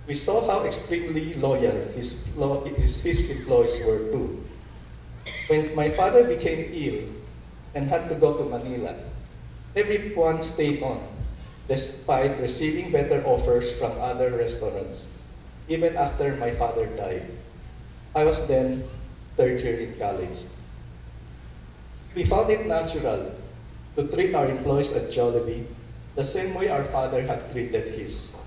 We saw how extremely loyal his employees were too. When my father became ill and had to go to Manila, everyone stayed on, despite receiving better offers from other restaurants, even after my father died. I was then third year in college. We found it natural to treat our employees at Jollibee the same way our father had treated his.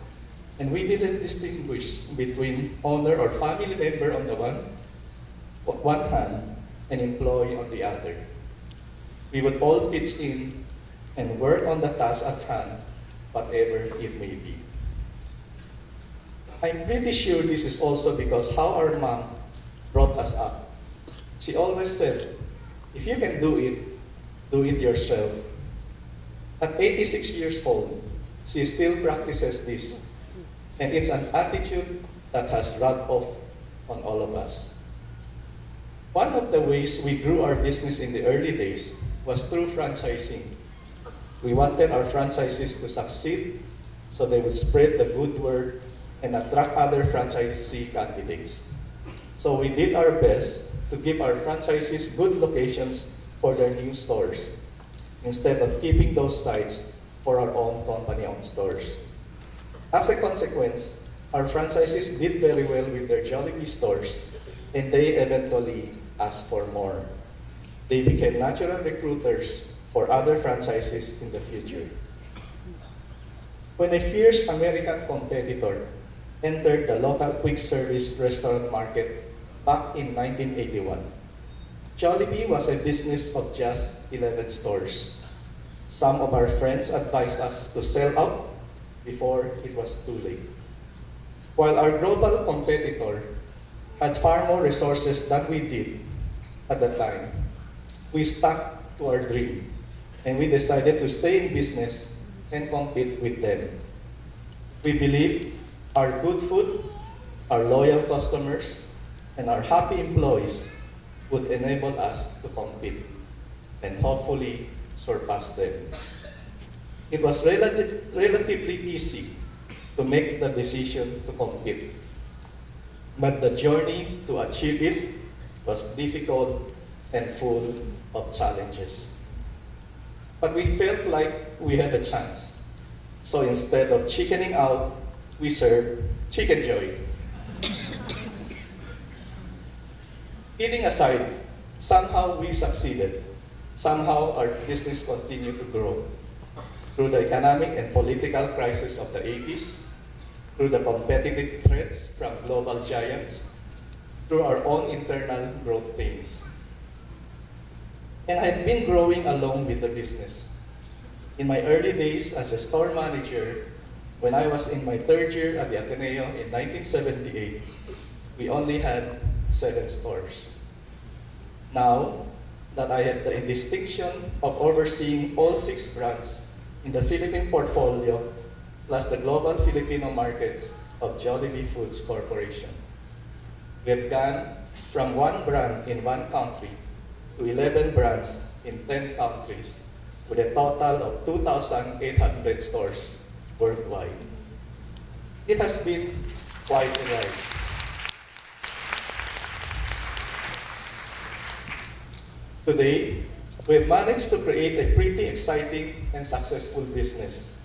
And we didn't distinguish between owner or family member on the one hand and employee on the other. We would all pitch in and work on the task at hand, whatever it may be. I'm pretty sure this is also because how our mom brought us up. She always said, if you can do it yourself. At 86 years old, she still practices this, and it's an attitude that has rubbed off on all of us. One of the ways we grew our business in the early days was through franchising. We wanted our franchisees to succeed so they would spread the good word and attract other franchisee candidates. So we did our best to give our franchisees good locations for their new stores, instead of keeping those sites for our own company-owned stores. As a consequence, our franchisees did very well with their Jollibee stores, and they eventually asked for more. They became natural recruiters for other franchises in the future. When a fierce American competitor entered the local quick service restaurant market back in 1981, Jollibee was a business of just 11 stores. Some of our friends advised us to sell out before it was too late. While our global competitor had far more resources than we did at the time, we stuck to our dream and we decided to stay in business and compete with them. We believe our good food, our loyal customers, and our happy employees would enable us to compete and hopefully surpass them. It was relatively easy to make the decision to compete, but the journey to achieve it was difficult and full of challenges. But we felt like we had a chance. So instead of chickening out, we served chicken joy. Kidding aside, somehow we succeeded. Somehow our business continued to grow. Through the economic and political crisis of the 80s, through the competitive threats from global giants, through our own internal growth pains. And I've been growing along with the business. In my early days as a store manager, when I was in my third year at the Ateneo in 1978, we only had 7 stores. Now that I have the distinction of overseeing all 6 brands in the Philippine portfolio, plus the global Filipino markets of Jollibee Foods Corporation, we have gone from 1 brand in 1 country to 11 brands in 10 countries, with a total of 2,800 stores worldwide. It has been quite a ride. Today, we've managed to create a pretty exciting and successful business.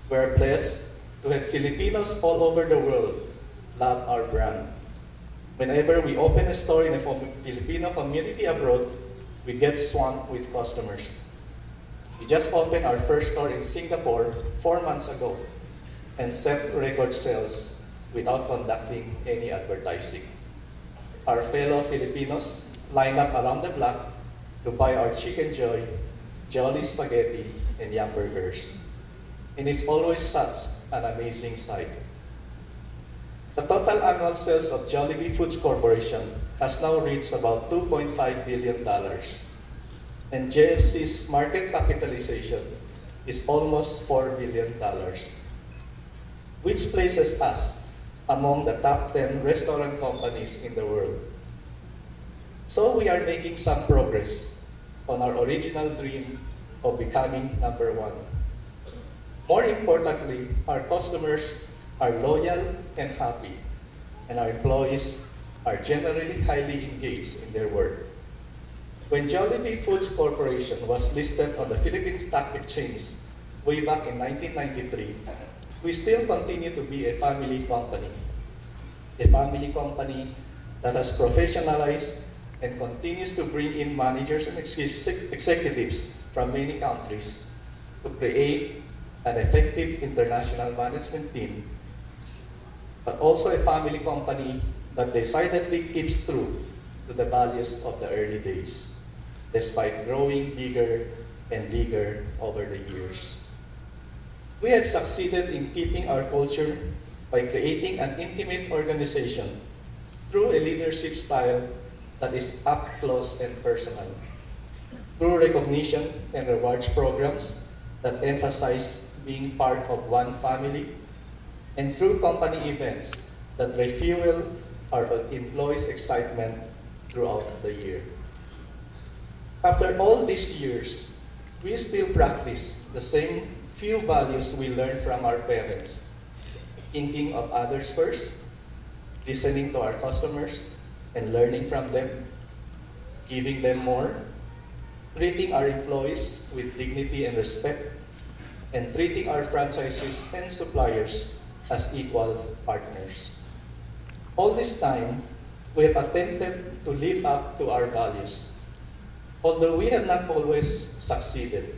We're blessed to have Filipinos all over the world love our brand. Whenever we open a store in a Filipino community abroad, we get swamped with customers. We just opened our first store in Singapore 4 months ago and set record sales without conducting any advertising. Our fellow Filipinos line up around the block to buy our Chicken Joy, Jolly Spaghetti, and Yum Burgers. And it's always such an amazing sight. The total annual sales of Jollibee Foods Corporation has now reached about $2.5 billion. And JFC's market capitalization is almost $4 billion, which places us among the top 10 restaurant companies in the world. So we are making some progress on our original dream of becoming #1. More importantly, our customers are loyal and happy, and our employees are generally highly engaged in their work. When Jollibee Foods Corporation was listed on the Philippine Stock Exchange way back in 1993, we still continue to be a family company. A family company that has professionalized and continues to bring in managers and executives from many countries to create an effective international management team, but also a family company that decidedly keeps true to the values of the early days, despite growing bigger and bigger over the years. We have succeeded in keeping our culture by creating an intimate organization through a leadership style that is up close and personal, through recognition and rewards programs that emphasize being part of one family, and through company events that refuel our employees' excitement throughout the year. After all these years, we still practice the same few values we learned from our parents: thinking of others first, listening to our customers and learning from them, giving them more, treating our employees with dignity and respect, and treating our franchisees and suppliers as equal partners. All this time, we have attempted to live up to our values, although we have not always succeeded.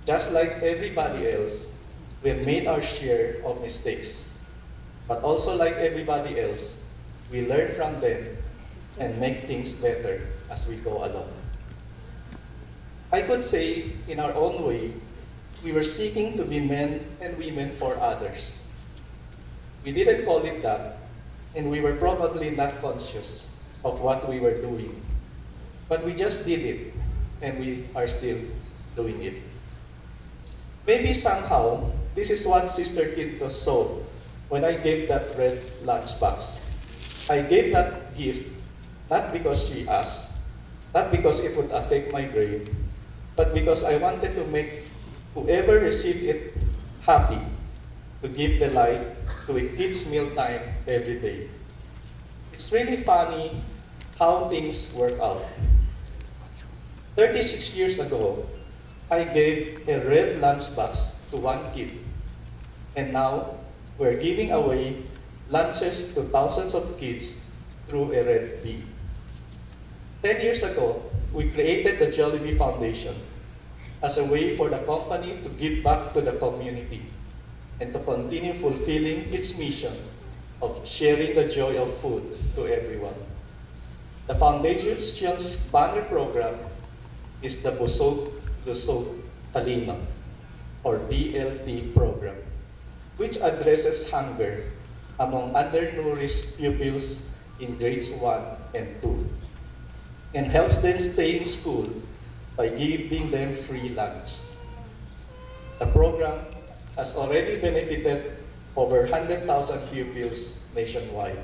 Just like everybody else, we have made our share of mistakes, but also like everybody else, we learn from them and make things better as we go along. I could say, in our own way, we were seeking to be men and women for others. We didn't call it that, and we were probably not conscious of what we were doing. But we just did it, and we are still doing it. Maybe somehow, this is what Sister Quinto saw when I gave that red lunchbox. I gave that gift not because she asked, not because it would affect my grade, but because I wanted to make whoever received it happy, to give the light to a kid's mealtime every day. It's really funny how things work out. 36 years ago, I gave a red lunchbox to one kid, and now we're giving away lunches to thousands of kids through a red bee. 10 years ago, we created the Jollibee Foundation as a way for the company to give back to the community and to continue fulfilling its mission of sharing the joy of food to everyone. The foundation's banner program is the Busog Lusog Talino, or BLT program, which addresses hunger among undernourished pupils in grades 1 and 2, and helps them stay in school by giving them free lunch. The program has already benefited over 100,000 pupils nationwide.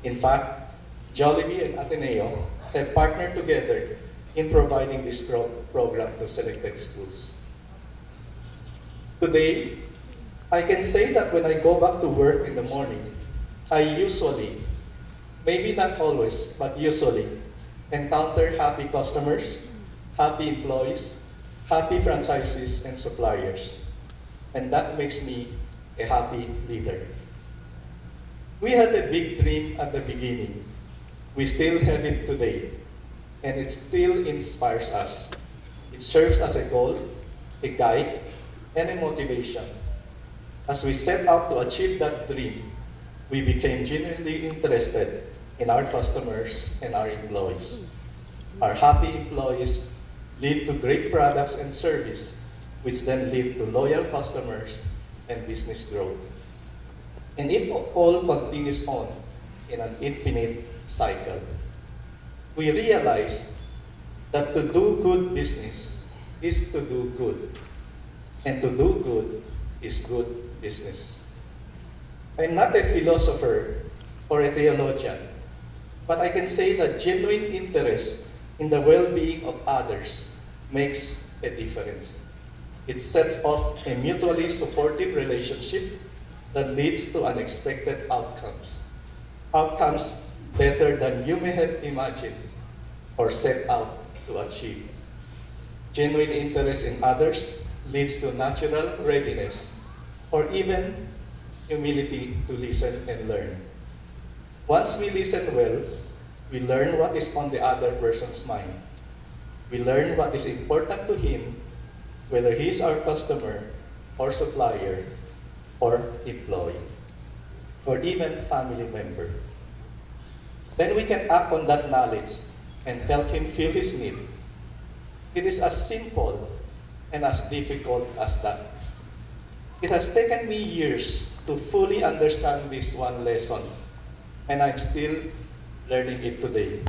In fact, Jollibee and Ateneo have partnered together in providing this program to selected schools. Today, I can say that when I go back to work in the morning, I usually, maybe not always, but usually, encounter happy customers, happy employees, happy franchisees and suppliers. And that makes me a happy leader. We had a big dream at the beginning. We still have it today. And it still inspires us. It serves as a goal, a guide, and a motivation. As we set out to achieve that dream, we became genuinely interested in our customers and our employees. Our happy employees lead to great products and service, which then lead to loyal customers and business growth. And it all continues on in an infinite cycle. We realize that to do good business is to do good, and to do good is good business. I'm not a philosopher or a theologian, but I can say that genuine interest in the well-being of others makes a difference. It sets off a mutually supportive relationship that leads to unexpected outcomes. Outcomes better than you may have imagined or set out to achieve. Genuine interest in others leads to natural readiness or even humility to listen and learn. Once we listen well, we learn what is on the other person's mind. We learn what is important to him, whether he is our customer or supplier or employee or even family member. Then we can act on that knowledge and help him feel his need. It is as simple and as difficult as that. It has taken me years to fully understand this one lesson, and I'm still learning it today.